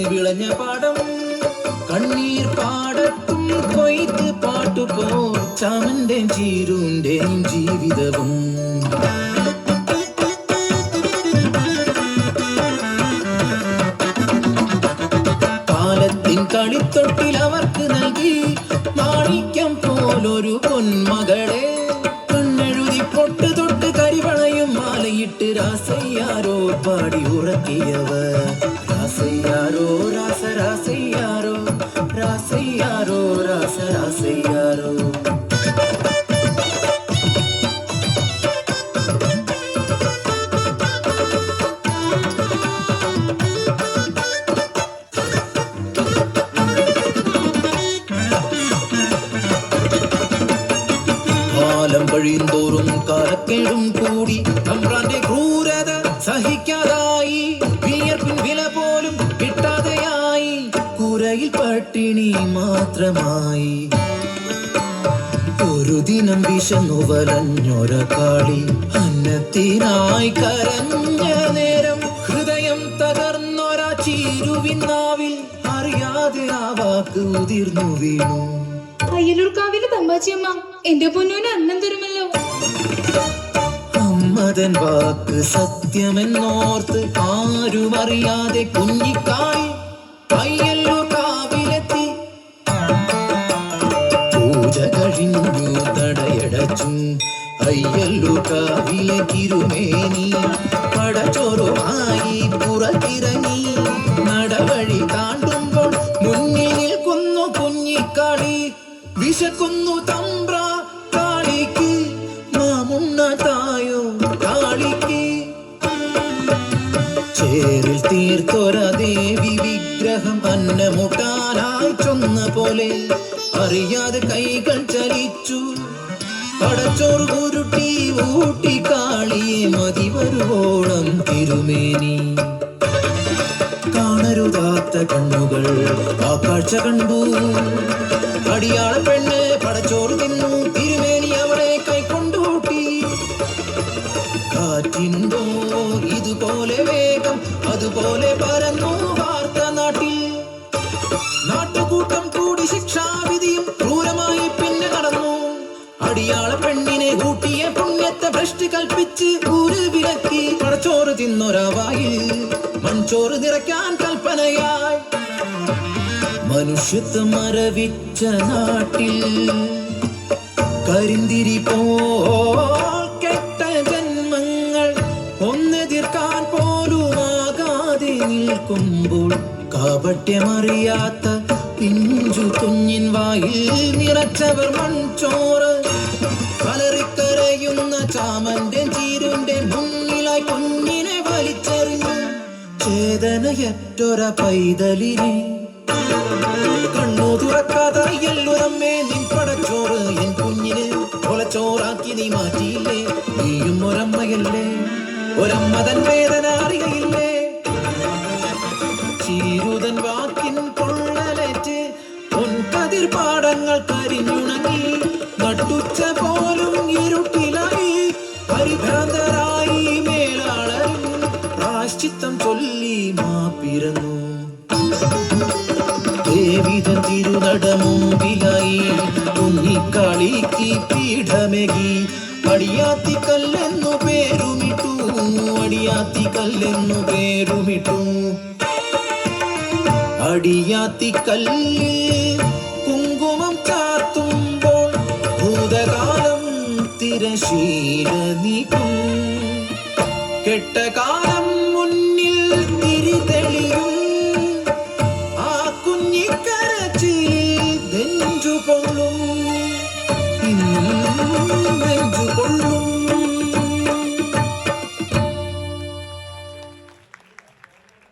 വിളഞ്ഞ പാടം കണ്ണീർ പാടത്തും കൊയ്ത്ത് പാട്ടുപോ ചാമന്റെ ചീരുന്റെയും ജീവിതവും കാലത്തിൻ കളിത്തൊട്ടിൽ അവർക്ക് നൽകി മാണിക്യം പോലൊരു പൊന്മകളെ കണ്ണെഴുതി പൊട്ട് തൊട്ട് കരിവളയും മാലയിട്ട് രാസയ്യാരോ പാടി ഉറക്കിയവർ രാസയ്യാരോ രാസ രാസയ്യാരോ രാസയ്യാരോ രാസ രാസയ്യാരോ കാലം കഴിയുന്തോറും കാലക്കേടും കൂടി തമ്പ്രാന്റെ ക്രൂരത സഹിക്കാതായി വിയർപ്പിൻ വില പോലും കിട്ടാതെയായി കുരയിൽ പട്ടിണി മാത്രമായി ഒരു ദിനം വിശന്നു വലഞ്ഞൊര കാളി അന്നത്തിനായി കരഞ്ഞ നേരം ഹൃദയം തകർന്നൊര ചീരുവിനാവിൽ അറിയാതെ ആ വാക്ക് ഉതിർന്നു വീണു. അയ്യലൂർക്കാവിലെ തമ്പാച്ചിയമ്മ എന്റെ പൊന്നൂന് അന്നം തരുമല്ലോ. അമ്മതൻ വാക്ക് സത്യമെന്നോർത്ത് ആരും അറിയാതെ കുഞ്ഞിക്കായി അയ്യല്ലൂർക്കാവിലെത്തി. പൂജ കഴിഞ്ഞു തടയടച്ചു അയ്യല്ലൂർക്കാവിലെ തിരുമേനി പടച്ചോറുമായി പുറത്തിറങ്ങി. നടവഴി താണ്ടുമ്പോൾ മുന്നിൽ നിൽക്കുന്നു കുഞ്ഞിക്കാളി. വിശക്കുന്നു തമ്പ്ര കാളിക്ക് മാമുണ്ണ തായോ കാളിക്ക്. ചേരിൽ തീർത്തൊര ദേവി വിഗ്രഹം അന്നമുട്ടാനായി ചൊന്ന പോലെ അറിയാതെ കൈകൾ ചലിച്ചു. പടച്ചോറ് കുരുട്ടി ഊട്ടി കാളിയെ മതി വരുവോളം തിരുമേനി. കാണരുതാത്ത കണ്ണുകൾ ആ കാഴ്ച കണ്ടു. അടിയാള പെണ്ണ് പടച്ചോറ് തിന്നു. തിരുമേനി അവളെ കൈക്കൊണ്ടൂട്ടി. കാറ്റിനുണ്ടോ ഇതുപോലെ വേഗം അതുപോലെ പരന്നു വാർത്ത നാട്ടിൽ. നാട്ടുകൂട്ടം കൂടി ശിക്ഷാവിധിയും ക്രൂരമായി പിന്നെ നടന്നു. അടിയാള പെണ്ണിനെ ഊട്ടിയ പുണ്യത്തെ ഭ്രഷ്ട് കൽപ്പിച്ച് ഊര് വിലക്കി. പടച്ചോറ് തിന്നൊരാവായിൽ മൺചോറ് നിറയ്ക്കാൻ കൽപ്പനയായി. മനുഷ്യത്വം മരവിച്ച നാട്ടിൽ കരിന്തിരി പോൽ കെട്ട ജന്മങ്ങൾ ഒന്നെതിർക്കാൻ പോലുമാകാതെ നിൽക്കുമ്പോൾ കാപട്യമറിയാത്ത പിഞ്ചു കുഞ്ഞിൻ വായിൽ നിറച്ചവർ മൺചോറ്. കലറിക്കരയുന്ന ചാമന്റെ ചീരുന്റെ മുന്നിലായി കുഞ്ഞിനെ വലിച്ചെറിഞ്ഞു. ചേതനയറ്റൊര പൈതലിനെ കണ്ണു തുറക്കാതെ അയ്യല്ലൂരമ്മേ നിൻ പടച്ചോറ് എൻ കുഞ്ഞിന് കൊലച്ചോറാക്കി നീ മാറ്റിയില്ലേ. നീയും ഒരമ്മയല്ലേ, ഒരമ്മ തൻ വേദന അറിയയില്ലേ. ചീരുതൻ വാക്കിൻ പൊള്ളലേറ്റ് പൊൻകതിർ പാടങ്ങൾ കരിഞ്ഞുണങ്ങി. നട്ടുച്ച പോലും ഇരുട്ടിലായി പരിഭ്രാന്തരായി മേലാളരും പ്രാശ്ചിത്തം ചൊല്ലി മാപ്പിരന്നു. ദേവിതൻ തിരുനടമുമ്പിലായി കുഞ്ഞിക്കാളിക്ക് പീഠമേകി. അടിയാത്തിക്കല്ലെന്നു പേരുമിട്ടു, അടിയാത്തിക്കല്ലെന്നു പേരുമിട്ടു. അടിയാത്തിക്കല്ലിൽ കുങ്കുമം ചാർത്തുമ്പോൾ ഭൂതകാലം തിരശീല നീക്കും. കെട്ടകാലം മുന്നിൽ തിരിതെളിയും. ആ കുഞ്ഞിക്കരച്ചിൽ നെഞ്ചു പൊള്ളും, നെഞ്ചു പൊള്ളും.